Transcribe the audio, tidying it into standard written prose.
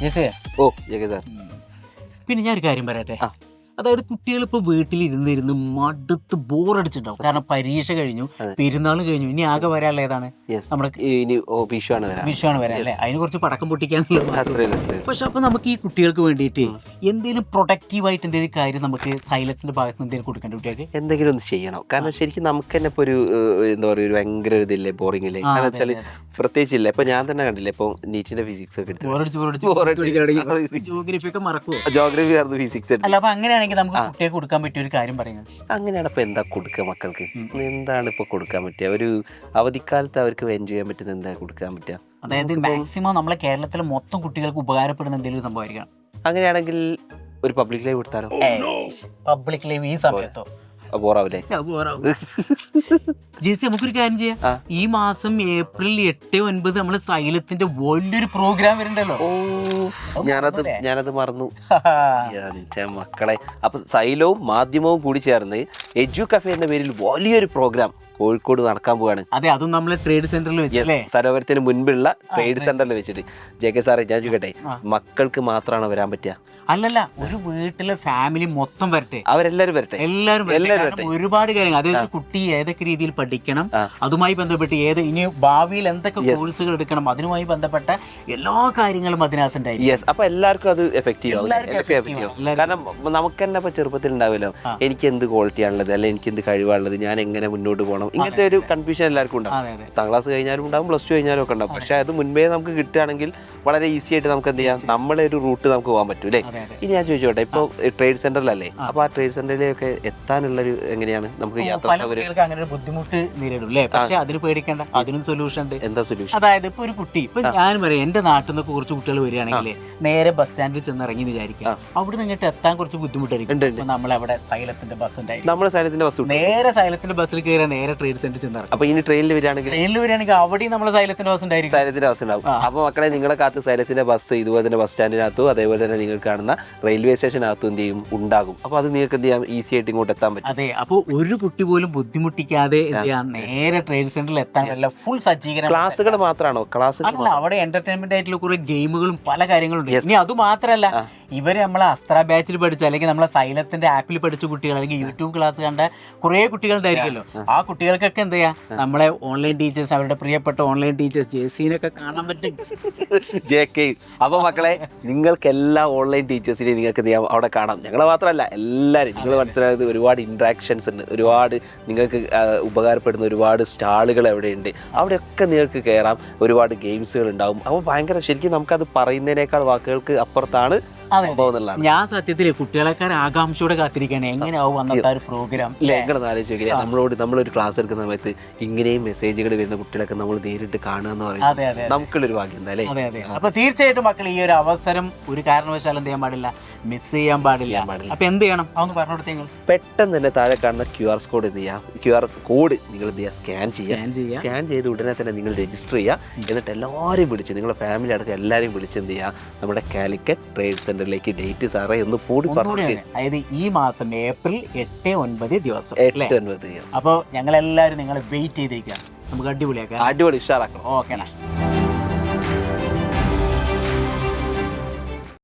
ജെസേ, ഓ ജഗേ sir. പിന്നെ ഞാൻ ഒരു കാര്യം പറയട്ടെ. അതായത് കുട്ടികൾ ഇപ്പോൾ വീട്ടിലിരുന്നിരുന്ന് മടുത്ത് ബോറടിച്ചിട്ടുണ്ടാവും. കാരണം പരീക്ഷ കഴിഞ്ഞു, പെരുന്നാൾ കഴിഞ്ഞു, ഇനി ആകെ വരാനുള്ള ഏതാണ് നമ്മുടെ വിഷുവാണ് വരാൻ അല്ലേ. അതിന് കുറച്ച് പടക്കം പൊട്ടിക്കാന്നുള്ളത്. പക്ഷെ അപ്പൊ നമുക്ക് ഈ കുട്ടികൾക്ക് വേണ്ടിയിട്ട് എന്തെങ്കിലും പ്രൊഡക്റ്റീവായിട്ട് എന്തെങ്കിലും കാര്യം നമുക്ക് സൈലത്തിന്റെ ഭാഗത്ത് എന്തെങ്കിലും കൊടുക്കേണ്ട കുട്ടികൾക്ക് എന്തെങ്കിലും ഒന്ന് ചെയ്യണം. കാരണം ശരിക്കും നമുക്ക് തന്നെ ഇപ്പോൾ ഒരു എന്താ പറയുക, ഒരു ഭയങ്കര ഒരു ഇതില്ലേ, ബോറിംഗ് ഇല്ലേ. കാരണം വെച്ചാൽ പ്രത്യേകിച്ചില്ല. ഇപ്പൊ ഞാൻ തന്നെ കണ്ടില്ലേ, ഇപ്പൊ നീറ്റിന്റെ ഫിസിക്സ് ഒക്കെ ജോഗ്രഫി ആയിരുന്നു ഫിസിക്സ്. അല്ല, അപ്പൊ അങ്ങനെയാണെങ്കിൽ നമുക്ക് കുട്ടികൾക്ക് കൊടുക്കാൻ പറ്റിയ ഒരു കാര്യം പറയുന്നത് അങ്ങനെയാണ്. ഇപ്പൊ എന്താ കൊടുക്കുക മക്കൾക്ക്? എന്താണ് ഇപ്പൊ കൊടുക്കാൻ പറ്റുക? ഒരു അവധിക്കാലത്ത് അവർക്ക് എൻജോയ് ചെയ്യാൻ പറ്റുന്ന എന്താ കൊടുക്കാൻ പറ്റുക? അതായത് മാക്സിമം നമ്മളെ കേരളത്തിലെ മൊത്തം കുട്ടികൾക്ക് ഉപകാരപ്പെടുന്ന എന്തെങ്കിലും സംഭവിക്കണം. അങ്ങനെയാണെങ്കിൽ ഒരു പബ്ലിക് ലൈവ് കൊടുത്താലോ? പബ്ലിക് ലൈവ് ഈ സമയത്തോ ബോറാവില്ലേ? ജെസി, നമുക്കൊരു കാര്യം ചെയ്യാം. ഈ മാസം ഏപ്രിൽ 8, 9 നമ്മള് സൈലത്തിന്റെ വലിയൊരു പ്രോഗ്രാം വരുന്നുണ്ടല്ലോ. ഞാനത് മറന്നു മക്കളെ. അപ്പൊ സൈലവും മാധ്യമവും കൂടി ചേർന്ന് എഡ്യു കഫേ എന്ന പേരിൽ വലിയൊരു പ്രോഗ്രാം കോഴിക്കോട് നടക്കാൻ പോവാണ്. അതെ, അതും നമ്മളെ ട്രേഡ് സെന്ററിൽ വെച്ചല്ലേ, സരോവരത്തിന് മുൻപുള്ള ട്രേഡ് സെന്ററിൽ വെച്ചിട്ട്. ജെ.കെ. സാറേ, ഞാൻ ചോദിക്കട്ടെ, മക്കൾക്ക് മാത്രമാണോ വരാൻ പറ്റുക? അല്ലല്ല, ഒരു വീട്ടിലെ ഫാമിലി മൊത്തം വരട്ടെ. അവരെല്ലാരും വരട്ടെ. എല്ലാവരും ഒരുപാട് കാര്യങ്ങൾ, അതായത് കുട്ടി ഏതൊക്കെ രീതിയിൽ പഠിക്കണം, അതുമായി ബന്ധപ്പെട്ട് ഇനി ഭാവിയിൽ എന്തൊക്കെ കോഴ്സുകൾ എടുക്കണം, അതിനുമായി ബന്ധപ്പെട്ട എല്ലാ കാര്യങ്ങളും അതിനകത്തുണ്ടായിരിക്കും. അപ്പൊ എല്ലാവർക്കും അത് എഫക്റ്റീവ് ആവും. കാരണം നമുക്ക് തന്നെ ഇപ്പൊ ചെറുപ്പത്തിൽ ഉണ്ടാവുമല്ലോ, എനിക്ക് എന്ത് ക്വാളിറ്റി ആണുള്ളത്, അല്ലെങ്കിൽ എനിക്ക് എന്ത് കഴിവാണുള്ളത്, ഞാൻ എങ്ങനെ മുന്നോട്ട് പോകണം, ഇങ്ങനത്തെ ഒരു കൺഫ്യൂഷൻ എല്ലാവർക്കും ഉണ്ടാവും. 10ാം ക്ലാസ് കഴിഞ്ഞാലും ഉണ്ടാവും, +2 കഴിഞ്ഞാലും ഒക്കെ ഉണ്ടാവും. പക്ഷെ അത് മുൻപേ നമുക്ക് കിട്ടുകയാണെങ്കിൽ വളരെ ഈസി ആയിട്ട് നമുക്ക് എന്ത് ചെയ്യാം, നമ്മളെ ഒരു റൂട്ട് നമുക്ക് പോകാൻ പറ്റും അല്ലേ. ഇനി ഞാൻ ചോദിച്ചോട്ടെ, ഇപ്പൊ ട്രേഡ് സെന്ററിലല്ലേ, അപ്പൊ ആ ട്രേഡ് സെന്ററിലേക്ക് എത്താനുള്ളൊരു എങ്ങനെയാണ് നമുക്ക് യാത്രാ സൗകര്യം? അങ്ങനെ ഒരു ബുദ്ധിമുട്ട് നേരിടും അല്ലേ. പക്ഷെ അതിന് പേടിക്കേണ്ട, അതിനും സൊല്യൂഷൻ ഉണ്ട്. എന്താ സൊല്യൂഷൻ? അതായത് ഇപ്പൊ ഒരു കുട്ടി, ഇപ്പൊ ഞാൻ പറയാം, എന്റെ നാട്ടിൽ നിന്നൊക്കെ കുറച്ച് കുട്ടികൾ വരികയാണെങ്കിൽ നേരെ ബസ് സ്റ്റാൻഡിൽ ചെന്ന് ഇറങ്ങി വിചാരിക്കുക, അവിടെ നിന്നിട്ട് എത്താൻ കുറച്ച് ബുദ്ധിമുട്ടായിരിക്കും. നമ്മളവിടെ സൈലത്തിന്റെ ബസ് ഉണ്ടായിരിക്കും, നമ്മുടെ സൈലത്തിന്റെ ബസ് നേരെ സൈലത്തിന്റെ ബസ്സിൽ കയറിയാൽ നേരെ ട്രേഡ് സെന്ററിൽ ചെന്ന് ഇറങ്ങും. അപ്പൊ ഇനി ട്രെയിനിൽ വരികയാണെങ്കിൽ അവിടെയും നമ്മളെ സൈലത്തിന്റെ ബസ് ഉണ്ടായിരിക്കും. സൈലത്തിന്റെ ബസ് ഉണ്ടാവും. അപ്പൊ മക്കളെ, നിങ്ങളെ കാത്ത് സൈലത്തിന്റെ ബസ് ഇതുപോലെ തന്നെ ബസ് സ്റ്റാൻഡിനകത്തും അതേപോലെ തന്നെ നിങ്ങൾ കാണുന്ന റെയിൽവേ സ്റ്റേഷനകത്തും എന്ത് ചെയ്യും, ഉണ്ടാകും. അപ്പൊ അത് നിങ്ങൾക്ക് എന്ത് ചെയ്യാം, ഈസി ആയിട്ട് ഇങ്ങോട്ട് എത്താൻ പറ്റും. അതെ, അപ്പൊ ഒരു കുട്ടി പോലും ബുദ്ധിമുട്ടിക്കാതെ നേരെ ട്രേഡ് സെന്ററിൽ എത്താൻ ഫുൾ സജ്ജീകരണം. ക്ലാസ്സുകൾ മാത്രമാണോ? അല്ല, അവിടെ എന്റർടൈൻമെന്റ് ആയിട്ടുള്ള കുറെ ഗെയിമുകളും പല കാര്യങ്ങളും ഉണ്ട്. ഇനി അത് മാത്രല്ല, ഇവര് നമ്മളെ അസ്ത്ര ബാച്ചിൽ പഠിച്ച, അല്ലെങ്കിൽ നമ്മളെ സൈലത്തിന്റെ ആപ്പിൽ പഠിച്ച കുട്ടികൾ, അല്ലെങ്കിൽ യൂട്യൂബ് ക്ലാസ് കണ്ട കുറെ കുട്ടികളുണ്ടായിരിക്കുമല്ലോ. ആ കുട്ടികൾക്കൊക്കെ എന്ത് ചെയ്യാം, നമ്മളെ ഓൺലൈൻ ടീച്ചേഴ്സ്, അവരുടെ പ്രിയപ്പെട്ട ഓൺലൈൻ ടീച്ചേഴ്സ് ജെസിനൊക്കെ കാണാൻ പറ്റും. അപ്പൊ മക്കളെ, നിങ്ങൾക്ക് എല്ലാ ഓൺലൈൻ ടീച്ചേഴ്സിനെയും നിങ്ങൾക്ക് എന്ത് ചെയ്യാം, അവിടെ കാണാം. ഞങ്ങളെ മാത്രമല്ല, എല്ലാവരും. നിങ്ങൾ മനസ്സിലായത് ഒരുപാട് ഇന്ററാക്ഷൻസ് ഉണ്ട്, ഒരുപാട് നിങ്ങൾക്ക് ഉപകാരപ്പെടുന്ന ഒരുപാട് സ്റ്റാളുകൾ എവിടെയുണ്ട്. അവിടെയൊക്കെ നിങ്ങൾക്ക് കയറാം. ഒരുപാട് ഗെയിംസുകൾ ഉണ്ടാവും. അപ്പോൾ ഭയങ്കര, ശരിക്കും നമുക്കത് പറയുന്നതിനേക്കാൾ വാക്കുകൾക്ക് അപ്പുറത്താണ്. ഞാൻ സത്യത്തില് കുട്ടികളെക്കാർ ആകാംക്ഷയോടെ കാത്തിരിക്കുകയാണ്, എങ്ങനെയാവും അന്നത്തെ ഒരു പ്രോഗ്രാം. ആലോചിക്കുക, നമ്മളൊരു ക്ലാസ് എടുക്കുന്ന സമയത്ത് ഇങ്ങനെയും മെസ്സേജുകൾ വരുന്ന കുട്ടികളൊക്കെ നമ്മൾ നേരിട്ട് കാണുക എന്ന് പറയുന്നത് നമുക്കുള്ളൊരു ഭാഗ്യം എന്താ അല്ലേ. അപ്പൊ തീർച്ചയായിട്ടും മക്കൾ, ഈ ഒരു അവസരം ഒരു കാരണവശാലും എന്ത് ചെയ്യാൻ പാടില്ല, മിസ് ചെയ്യാൻ പാടില്ല. അപ്പൊ എന്ത് ചെയ്യണം, അതൊന്ന് പറഞ്ഞു കൊടുത്തേ. പെട്ടെന്ന് തന്നെ താഴെ കാണുന്ന QR കോഡ് എന്ത് ചെയ്യാം, QR കോഡ് നിങ്ങൾ എന്ത് ചെയ്യുക, സ്കാൻ ചെയ്ത് ഉടനെ തന്നെ നിങ്ങൾ രജിസ്റ്റർ ചെയ്യുക. എന്നിട്ട് എല്ലാവരെയും വിളിച്ച്, നിങ്ങളുടെ ഫാമിലി അടക്കം എല്ലാവരെയും വിളിച്ച് എന്ത് ചെയ്യുക, നമ്മുടെ കാലിക്കറ്റ് ട്രേഡ് സെന്ററിലേക്ക് ഡേറ്റ് സാറേ ഒന്ന് കൂടി പറഞ്ഞു. അതായത് ഈ മാസം ഏപ്രിൽ 8, 9 ദിവസം. 8, 9 ദിവസം. അപ്പോൾ ഞങ്ങളെല്ലാവരും നിങ്ങളെ വെയിറ്റ് ചെയ്തേക്കാം. നമുക്ക് അടിപൊളിയാക്കാം, അടിപൊളി ഉഷാറാക്കണം. ഓക്കെ.